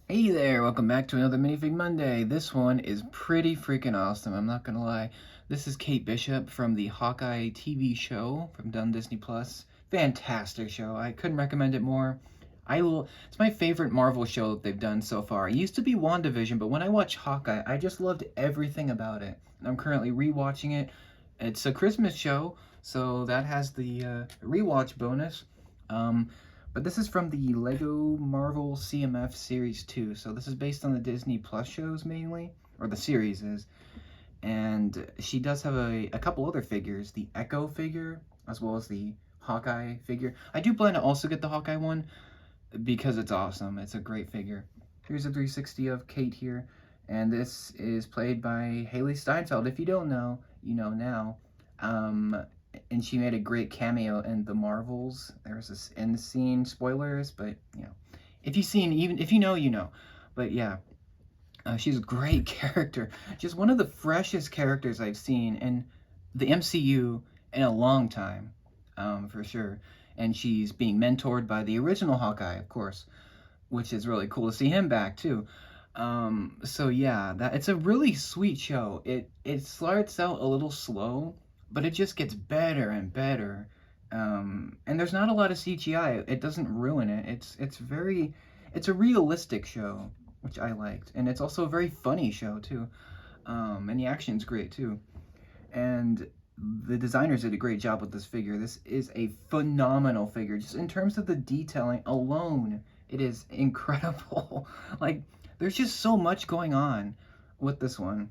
Hey there, welcome back to another Minifig Monday. This one is pretty freaking awesome, I'm not gonna lie. This is Kate Bishop from the Hawkeye TV show from Done Disney Plus. Fantastic show. I couldn't recommend it more. It's my favorite Marvel show that they've done so far. It used to be WandaVision, but when I watched Hawkeye, I just loved everything about it. I'm currently rewatching it. It's a Christmas show, so that has the rewatch bonus. Um, but this is from the Lego Marvel CMF Series 2. So this is based on the Disney Plus shows mainly, or the series is. And she does have a couple other figures, the Echo figure, as well as the Hawkeye figure. I do plan to also get the Hawkeye one because it's awesome. It's a great figure. Here's a 360 of Kate here. And this is played by Haley Steinfeld. If you don't know, you know now. And she made a great cameo in The Marvels. There's this end scene, spoilers, but if you've seen, even if you know, you know. But yeah, she's a great character. Just one of the freshest characters I've seen in the MCU in a long time, for sure. And she's being mentored by the original Hawkeye, of course, which is really cool to see him back too. So yeah, that it's a really sweet show. It starts out a little slow, but it just gets better and better. And there's not a lot of CGI. It doesn't ruin it. It's a realistic show, which I liked, and it's also a very funny show too. And the action's great too. And the designers did a great job with this figure. This is a phenomenal figure. Just in terms of the detailing alone, it is incredible. Like, there's just so much going on with this one.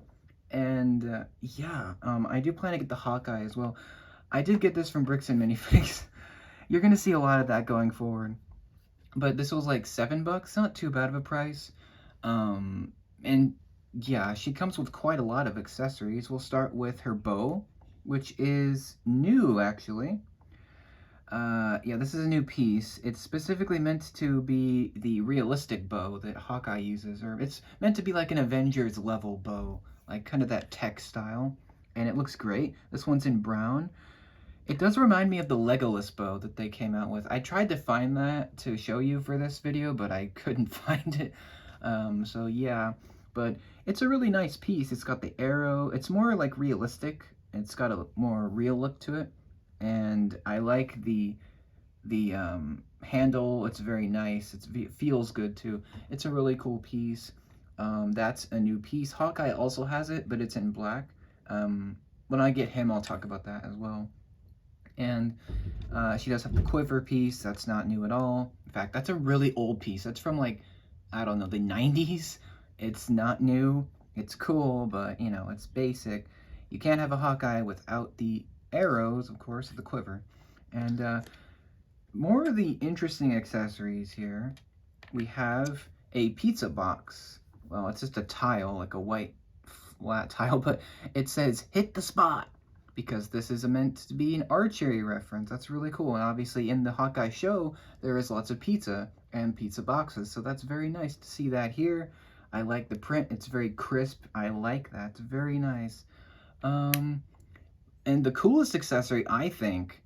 And yeah, I do plan to get the Hawkeye as well. I did get this from Bricks and Minifigs. You're gonna see a lot of that going forward. But this was like $7, not too bad of a price. And yeah, she comes with quite a lot of accessories. We'll start with her bow, which is new actually. Yeah, this is a new piece. It's specifically meant to be the realistic bow that Hawkeye uses, or it's meant to be like an Avengers level bow, like kind of that tech style. And it looks great. This one's in brown. It does remind me of the Legolas bow that they came out with. I tried to find that to show you for this video, but I couldn't find it. So yeah, but it's a really nice piece. It's got the arrow. It's more like realistic. It's got a more real look to it, and I like the handle. It's very nice. It feels good too. It's a really cool piece. That's a new piece. Hawkeye also has it, but it's in black. When I get him, I'll talk about that as well. And she does have the quiver piece. That's not new at all. In fact, that's a really old piece. That's from like, I don't know, the 90s. It's not new. It's cool, but it's basic. You can't have a Hawkeye without the arrows, of course, of the quiver. And more of the interesting accessories here. We have a pizza box. Well, it's just a tile, like a white flat tile, but it says hit the spot because this is meant to be an archery reference. That's really cool. And obviously in the Hawkeye show, there is lots of pizza and pizza boxes. So that's very nice to see that here. I like the print. It's very crisp. I like that. It's very nice. And the coolest accessory, I think,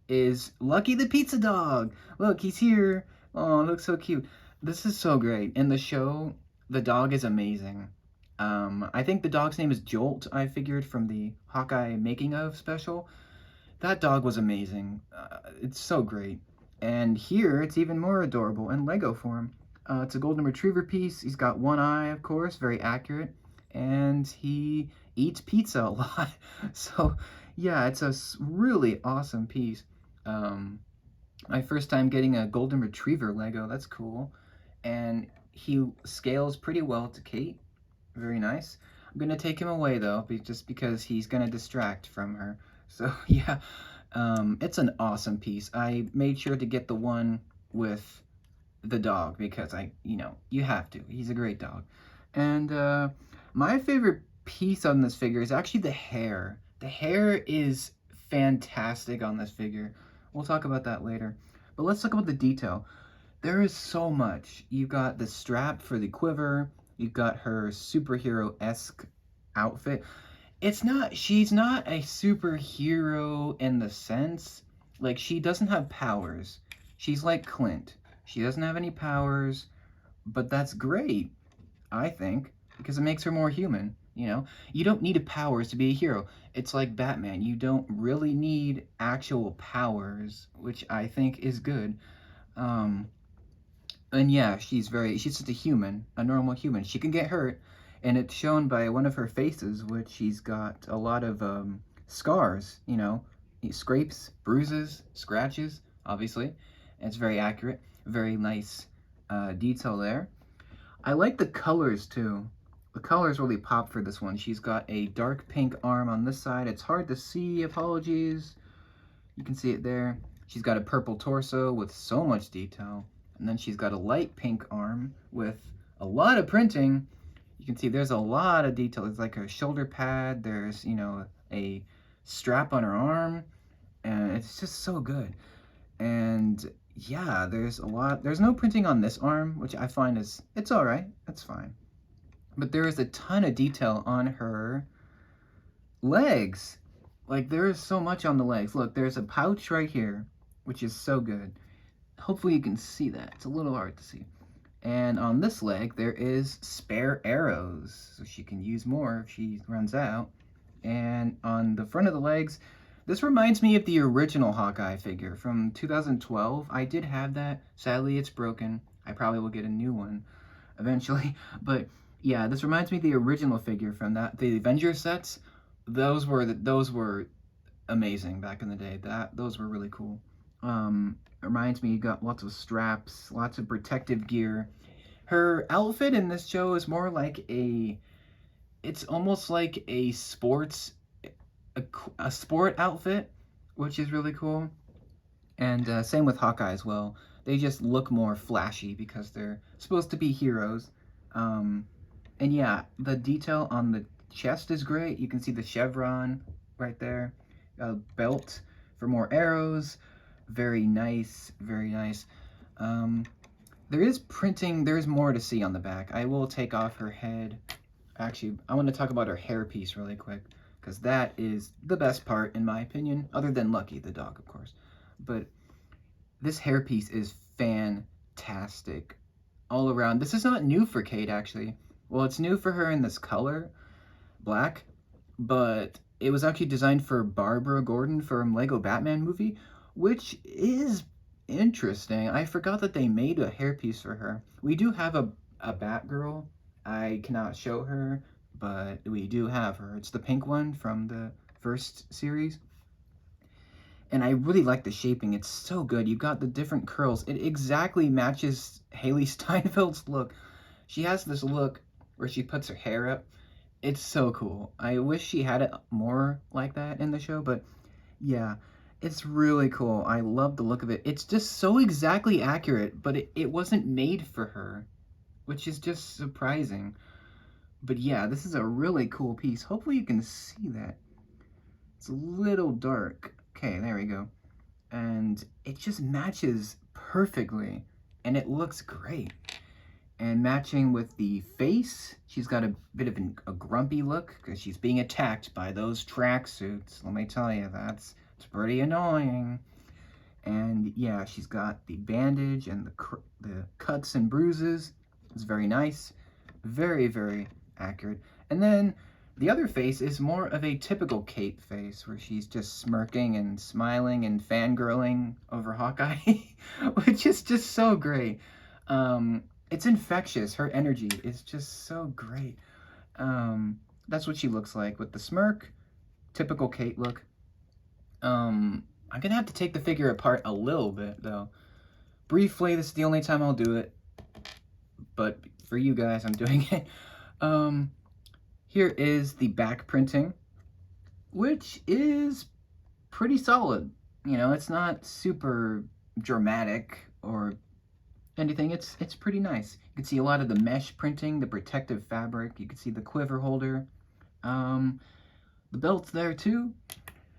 is Lucky the Pizza Dog. Look, he's here. Oh, it looks so cute. This is so great. In the show, the dog is amazing. I think the dog's name is Jolt, I figured, from the Hawkeye making of special. That dog was amazing. It's so great. And here, it's even more adorable in Lego form. It's a golden retriever piece. He's got one eye, of course, very accurate. And he eats pizza a lot. So, yeah, it's a really awesome piece. My first time getting a golden retriever Lego. That's cool. And he scales pretty well to Kate. Very nice. I'm gonna take him away though, just because he's gonna distract from her. So yeah, it's an awesome piece. I made sure to get the one with the dog because you have to. He's a great dog. And my favorite piece on this figure is actually the hair. The hair is fantastic on this figure. We'll talk about that later. But let's talk about the detail. There is so much. You got the strap for the quiver. You got her superhero-esque outfit. She's not a superhero in the sense, like, she doesn't have powers. She's like Clint. She doesn't have any powers, but that's great, I think, because it makes her more human. You know, you don't need powers to be a hero. It's like Batman. You don't really need actual powers, which I think is good. Um, and yeah, she's just a human, a normal human. She can get hurt, and it's shown by one of her faces, which she's got a lot of scars, you know, scrapes, bruises, scratches, obviously. And it's very accurate, very nice detail there. I like the colors too. The colors really pop for this one. She's got a dark pink arm on this side. It's hard to see, apologies. You can see it there. She's got a purple torso with so much detail. And then she's got a light pink arm with a lot of printing. You can see there's a lot of detail. There's like a shoulder pad. There's, you know, a strap on her arm. And it's just so good. And yeah, there's a lot. There's no printing on this arm, which I find is, it's all right. It's fine. But there is a ton of detail on her legs. Like, there is so much on the legs. Look, there's a pouch right here, which is so good. Hopefully you can see that. It's a little hard to see. And on this leg, there is spare arrows, so she can use more if she runs out. And on the front of the legs, this reminds me of the original Hawkeye figure from 2012. I did have that. Sadly, it's broken. I probably will get a new one eventually. But yeah, this reminds me of the original figure from the Avengers sets. Those were amazing back in the day. Those were really cool. Reminds me, you got lots of straps, lots of protective gear. Her outfit in this show is more like it's almost like a sport outfit, which is really cool. And same with Hawkeye as well. They just look more flashy because they're supposed to be heroes. And yeah, the detail on the chest is great. You can see the chevron right there. A belt for more arrows. Very nice, very nice. There is printing, there's more to see on the back. I will take off her head. Actually, I want to talk about her hairpiece really quick, because that is the best part, in my opinion, other than Lucky, the dog, of course. But this hairpiece is fantastic all around. This is not new for Kate, actually. Well, it's new for her in this color, black, but it was actually designed for Barbara Gordon from Lego Batman movie, which is interesting. I forgot that they made a hairpiece for her. We do have a Batgirl. I cannot show her, but we do have her. It's the pink one from the first series. And I really like the shaping. It's so good. You've got the different curls. It exactly matches Haley Steinfeld's look. She has this look where she puts her hair up. It's so cool. I wish she had it more like that in the show, but yeah, it's really cool. I love the look of it. It's just so exactly accurate, but it wasn't made for her, which is just surprising. But yeah, this is a really cool piece. Hopefully you can see that. It's a little dark. Okay, there we go. And it just matches perfectly, and it looks great. And matching with the face, she's got a bit of a grumpy look because she's being attacked by those tracksuits. Let me tell you, it's pretty annoying. And yeah, she's got the bandage and the cuts and bruises. It's very nice. Very, very accurate. And then the other face is more of a typical Kate face, where she's just smirking and smiling and fangirling over Hawkeye, which is just so great. It's infectious. Her energy is just so great. That's what she looks like with the smirk. Typical Kate look. I'm gonna have to take the figure apart a little bit, though. Briefly, this is the only time I'll do it. But for you guys, I'm doing it. Here is the back printing, which is pretty solid. You know, it's not super dramatic or anything. It's pretty nice. You can see a lot of the mesh printing, the protective fabric. You can see the quiver holder. The belt's there too.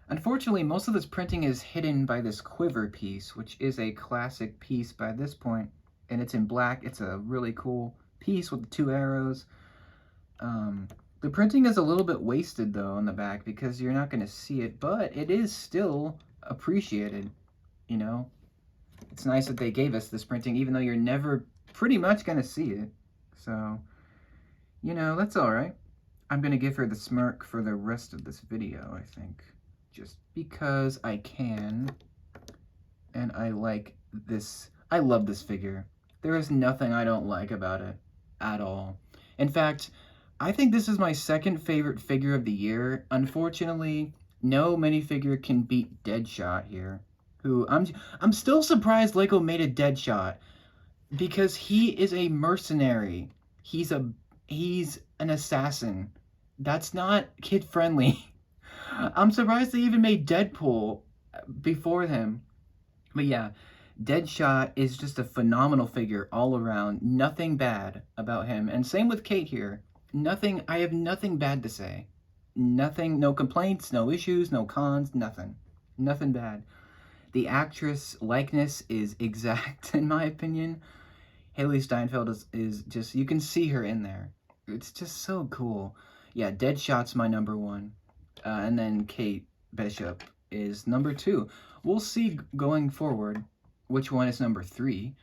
Unfortunately, most of this printing is hidden by this quiver piece, which is a classic piece by this point, and it's in black. It's a really cool piece with the 2 arrows. The printing is a little bit wasted though on the back because you're not going to see it, but it is still appreciated, you know. It's nice that they gave us this printing, even though you're never pretty much gonna see it. So, you know, that's alright. I'm gonna give her the smirk for the rest of this video, I think. Just because I can. And I like this. I love this figure. There is nothing I don't like about it at all. In fact, I think this is my second favorite figure of the year. Unfortunately, no minifigure can beat Deadshot here. Who I'm still surprised Lego made a Deadshot because he is a mercenary. He's an assassin. That's not kid friendly. I'm surprised they even made Deadpool before him. But yeah, Deadshot is just a phenomenal figure all around. Nothing bad about him. And same with Kate here. I have nothing bad to say. Nothing, no complaints, no issues, no cons, nothing. Nothing bad. The actress likeness is exact, in my opinion. Hailee Steinfeld is just, you can see her in there. It's just so cool. Yeah, Deadshot's my number one. And then Kate Bishop is number two. We'll see going forward which one is number three.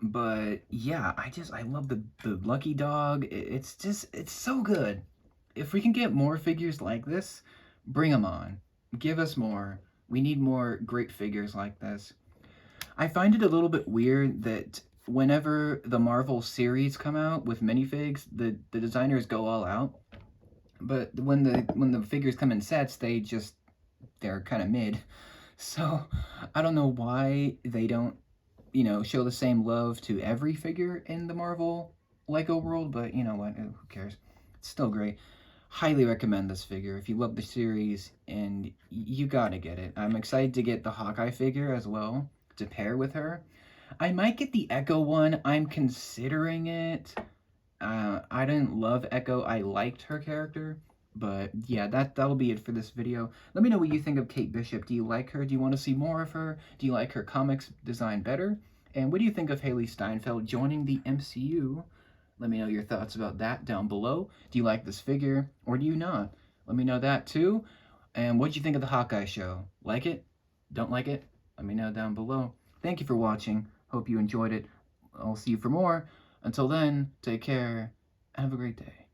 But yeah, I love the Lucky Dog. It's so good. If we can get more figures like this, bring them on. Give us more. We need more great figures like this. I find it a little bit weird that whenever the Marvel series come out with minifigs, the designers go all out. But when the figures come in sets, they're kind of mid. So I don't know why they don't, you know, show the same love to every figure in the Marvel Lego world, but you know what, who cares? It's still great. Highly recommend this figure. If you love the series, and you gotta get it. I'm excited to get the Hawkeye figure as well, to pair with her. I might get the Echo one. I'm considering it. I didn't love Echo. I liked her character. But yeah, that'll be it for this video. Let me know what you think of Kate Bishop. Do you like her? Do you want to see more of her? Do you like her comics design better? And what do you think of Hailee Steinfeld joining the MCU? Let me know your thoughts about that down below. Do you like this figure or do you not? Let me know that too. And what do you think of the Hawkeye show? Like it? Don't like it? Let me know down below. Thank you for watching. Hope you enjoyed it. I'll see you for more. Until then, take care. Have a great day.